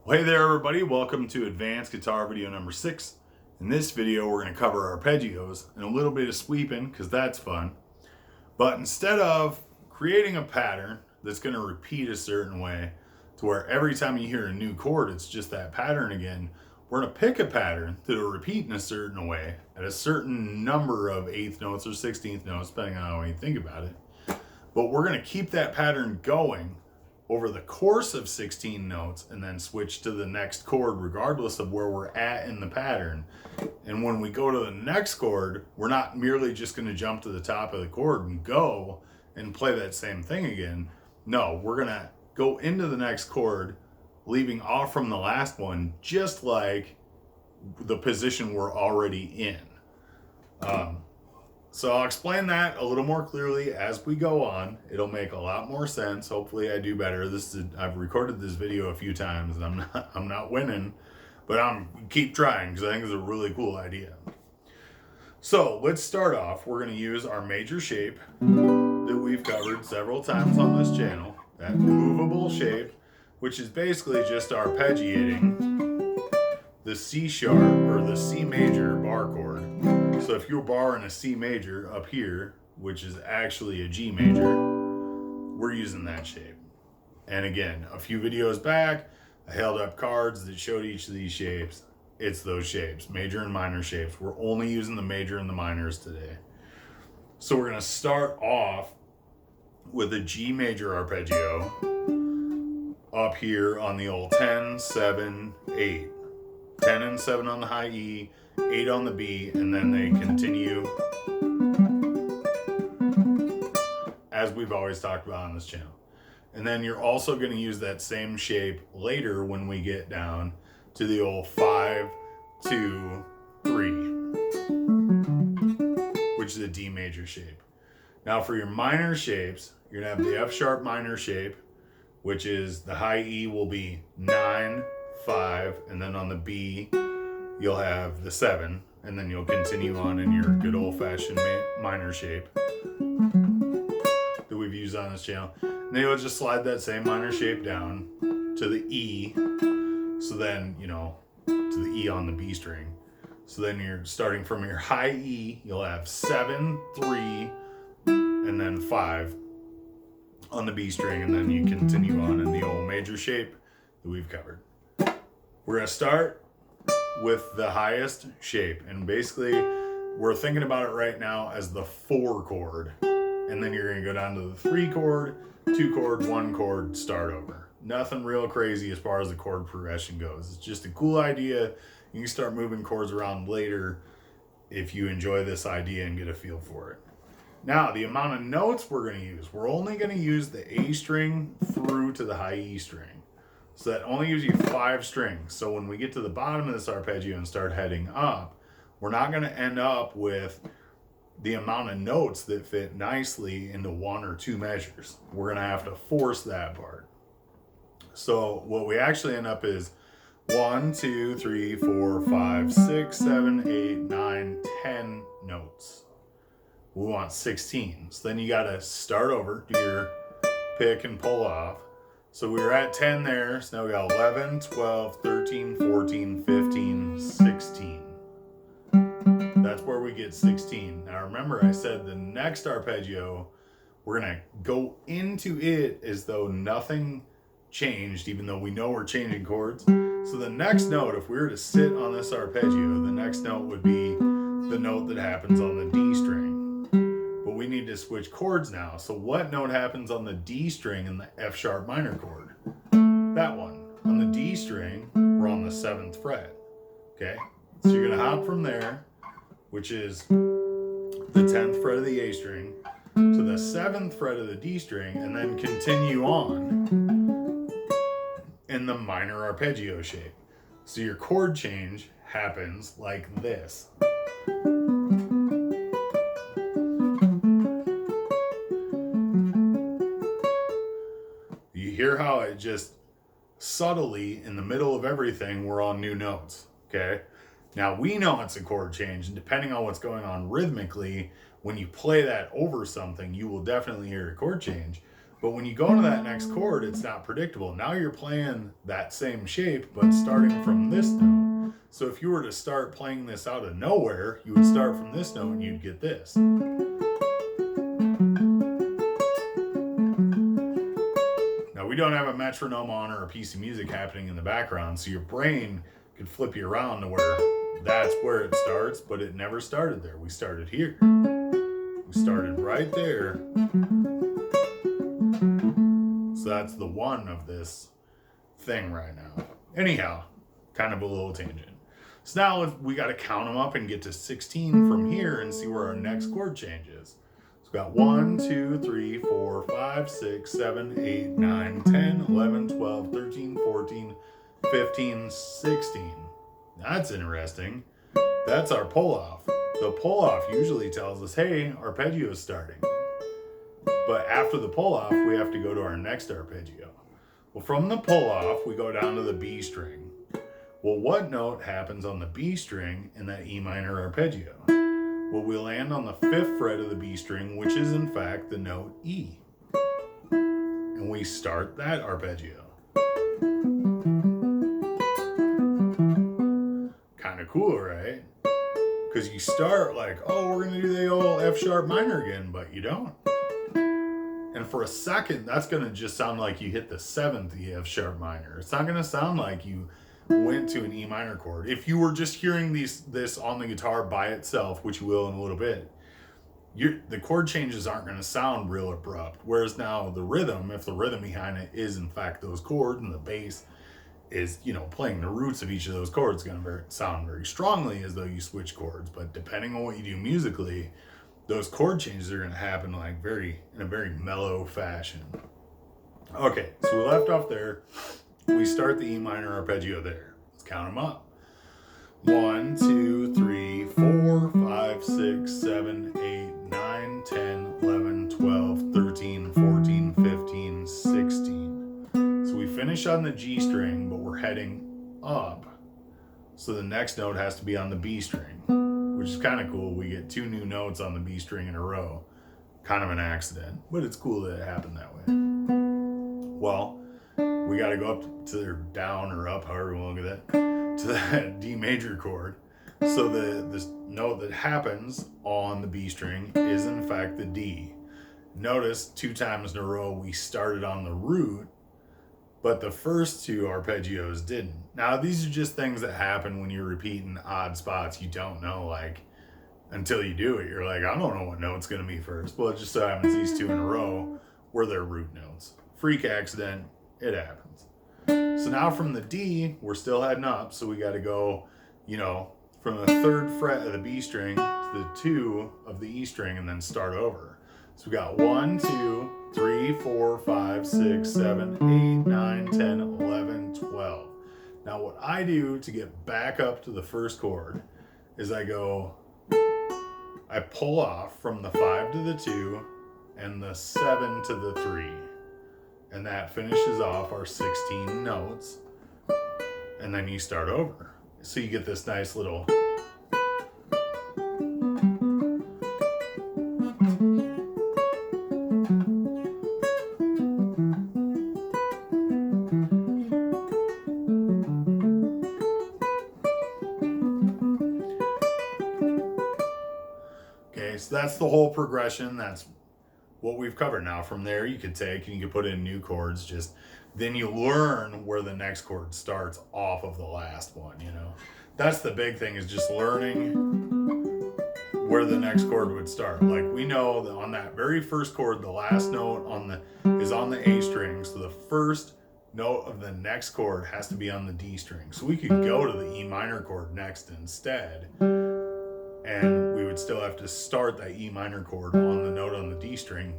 Well, hey there everybody, welcome to advanced guitar video number 6. In this video we're going to cover arpeggios and a little bit of sweeping because that's fun. But instead of creating a pattern that's going to repeat a certain way to where every time you hear a new chord it's just that pattern again, we're going to pick a pattern that'll repeat in a certain way at a certain number of 8th notes or 16th notes depending on how you think about it. But we're going to keep that pattern going over the course of 16 notes and then switch to the next chord regardless of where we're at in the pattern. And when we go to the next chord, we're not merely just going to jump to the top of the chord and go and play that same thing again. No, we're going to go into the next chord, leaving off from the last one, just like the position we're already in. So I'll explain that a little more clearly as we go on. It'll make a lot more sense. Hopefully I do better. I've recorded this video a few times and I'm not winning, but keep trying because I think it's a really cool idea. So let's start off. We're going to use our major shape that we've covered several times on this channel, that movable shape, which is basically just arpeggiating the C sharp or the C major bar chord. So if you're barring a C major up here, which is actually a G major, we're using that shape. And again, a few videos back, I held up cards that showed each of these shapes. It's those shapes, major and minor shapes. We're only using the major and the minors today. So we're gonna start off with a G major arpeggio up here on the old 10, 7, 8. 10 and 7 on the high E, 8 on the B, and then they continue as we've always talked about on this channel. And then you're also going to use that same shape later when we get down to the old 5, 2, 3, which is a D major shape. Now for your minor shapes, you're going to have the F sharp minor shape, which is the high E will be 9, 5, and then on the B you'll have the 7, and then you'll continue on in your good old-fashioned minor shape that we've used on this channel. And then you'll just slide that same minor shape down to the E, so then, to the E on the B string. So then you're starting from your high E, you'll have 7, 3, and then 5 on the B string, and then you continue on in the old major shape that we've covered. We're going to start with the highest shape, and basically we're thinking about it right now as the 4 chord, and then you're going to go down to the 3 chord, 2 chord, 1 chord, start over. Nothing real crazy as far as the chord progression goes. It's just a cool idea. You can start moving chords around later if you enjoy this idea and get a feel for it. Now, the amount of notes we're going to use, we're only going to use the A string through to the high E string. So that only gives you 5 strings. So when we get to the bottom of this arpeggio and start heading up, we're not going to end up with the amount of notes that fit nicely into 1 or 2 measures. We're going to have to force that part. So what we actually end up is 1, 2, 3, 4, 5, 6, 7, 8, 9, 10 notes. We want 16. So then you got to start over, do your pick and pull off. So we were at 10 there, so now we got 11, 12, 13, 14, 15, 16. That's where we get 16. Now remember I said the next arpeggio, we're gonna go into it as though nothing changed, even though we know we're changing chords. So the next note, if we were to sit on this arpeggio, the next note would be the note that happens on the D string. But we need to switch chords now. So what note happens on the D string in the F sharp minor chord? That one. On the D string, we're on the 7th fret. Okay? So you're going to hop from there, which is the 10th fret of the A string, to the 7th fret of the D string, and then continue on in the minor arpeggio shape. So your chord change happens like this. You hear how it just subtly, in the middle of everything, we're on new notes, okay? Now we know it's a chord change, and depending on what's going on rhythmically, when you play that over something, you will definitely hear a chord change. But when you go into that next chord, it's not predictable. Now you're playing that same shape, but starting from this note. So if you were to start playing this out of nowhere, you would start from this note and you'd get this. Now we don't have a metronome on or a piece of music happening in the background, so your brain could flip you around to where that's where it starts, but it never started there. We started here. We started right there. So that's the one of this thing right now. Anyhow, kind of a little tangent. So now we got to count them up and get to 16 from here and see where our next chord changes. So we got 1, 2, 3, 4, 5, 6, 7, 8, 9, 10, 11, 12, 13, 14, 15, 16. That's interesting. That's our pull-off. The pull-off usually tells us, hey, arpeggio is starting. But after the pull-off, we have to go to our next arpeggio. Well, from the pull-off, we go down to the B string. Well, what note happens on the B string in that E minor arpeggio? Well, we land on the 5th fret of the B string, which is in fact the note E. And we start that arpeggio. Kind of cool, right? Because you start like, oh, we're going to do the old F sharp minor again, but you don't. And for a second, that's going to just sound like you hit the 7th E F sharp minor. It's not going to sound like you went to an E minor chord. If you were just hearing this on the guitar by itself, which you will in a little bit, the chord changes aren't going to sound real abrupt. Whereas now the rhythm, if the rhythm behind it is in fact those chords and the bass is, playing the roots of each of those chords, going to sound very strongly as though you switch chords. But depending on what you do musically, those chord changes are going to happen in a very mellow fashion. Okay, so we left off there. We start the E minor arpeggio there. Let's count them up. 1, 2, 3, 4, 5, 6, 7, 8, 9, 10, 11, 12, 13, 14, 15, 16. So we finish on the G string, but we're heading up. So the next note has to be on the B string, which is kind of cool. We get 2 new notes on the B string in a row. Kind of an accident, but it's cool that it happened that way. Well, we got to go up to their down or up, however you want to look at that, to that D major chord. So this note that happens on the B string is in fact the D. Notice 2 times in a row we started on the root, but the first 2 arpeggios didn't. Now these are just things that happen when you're repeating odd spots. You don't know, until you do it. You're like, I don't know what note's going to be first. Well, it just so happens these 2 in a row were their root notes. Freak accident. It happens. So now from the D, we're still heading up. So we got to go, from the 3rd fret of the B string to the 2 of the E string and then start over. So we got 1, 2, 3, 4, 5, 6, 7, 8, 9, 10, 11, 12. Now what I do to get back up to the first chord is I pull off from the 5 to the 2 and the 7 to the 3. And that finishes off our 16 notes. And then you start over. So you get this nice little... Okay, so that's the whole progression. That's what we've covered. Now from there you could take and you could put in new chords. Then you learn where the next chord starts off of the last one. That's the big thing, is just learning where the next chord would start. Like we know that on that very first chord, the last note is on the A string, so the first note of the next chord has to be on the D string. So we could go to the E minor chord next instead, and we would still have to start that E minor chord on the note on the D string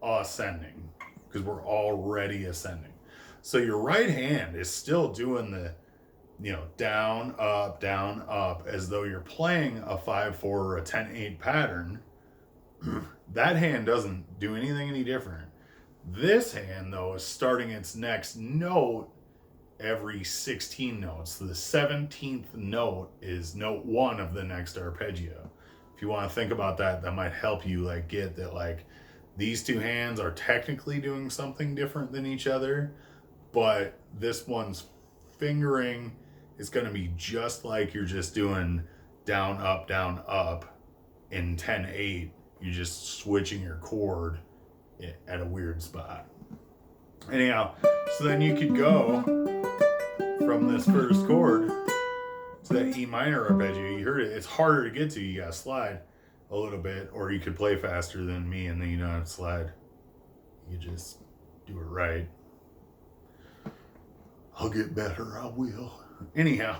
ascending, because we're already ascending. So your right hand is still doing the, down, up, as though you're playing a 5-4 or a 10-8 pattern. That hand doesn't do anything any different. This hand, though, is starting its next note every 16 notes. So the 17th note is note 1 of the next arpeggio. If you want to think about that, that might help you get that these two hands are technically doing something different than each other, but this one's fingering is going to be just like you're just doing down, up in 10-8. You're just switching your chord at a weird spot. Anyhow, so then you could go from this first chord to that E minor arpeggio. You heard it. It's harder to get to. You got to slide a little bit, or you could play faster than me and then you don't have to slide. You just do it right. I'll get better, I will. Anyhow.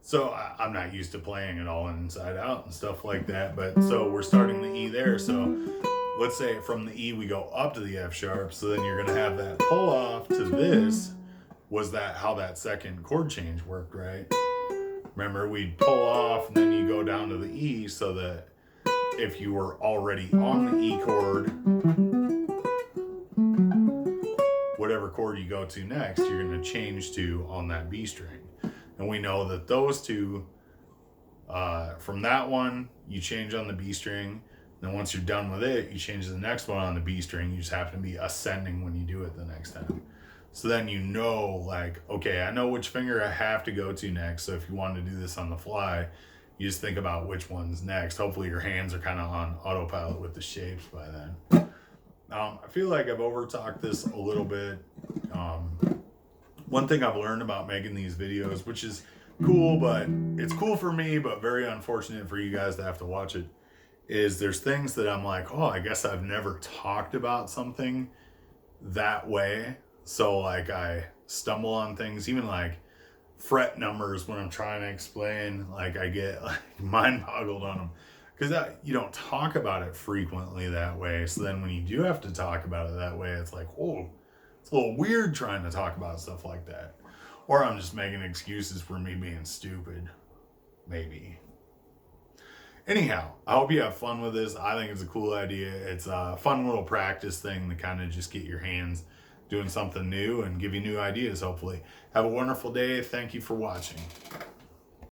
So I'm not used to playing it all inside out and stuff like that, but so we're starting the E there. So let's say from the E we go up to the F sharp, so then you're gonna have that pull off to this. Was that how that second chord change worked, right? Remember, we'd pull off and then you go down to the E, so that if you were already on the E chord, whatever chord you go to next, you're gonna change to on that B string. And we know that those two, from that one, you change on the B string. Then once you're done with it, you change to the next one on the B string. You just happen to be ascending when you do it the next time. So then you know, like, okay, I know which finger I have to go to next. So if you want to do this on the fly, you just think about which one's next. Hopefully your hands are kind of on autopilot with the shapes by then. I feel like I've over-talked this a little bit. One thing I've learned about making these videos, which is cool, but it's cool for me, but very unfortunate for you guys to have to watch it, is there's things that I'm like, oh, I guess I've never talked about something that way. So like I stumble on things, even like fret numbers when I'm trying to explain, like I get like mind boggled on them because you don't talk about it frequently that way. So then when you do have to talk about it that way, it's like, oh, it's a little weird trying to talk about stuff like that. Or I'm just making excuses for me being stupid. Maybe. Anyhow, I hope you have fun with this. I think it's a cool idea. It's a fun little practice thing to kind of just get your hands doing something new and give you new ideas, hopefully. Have a wonderful day. Thank you for watching.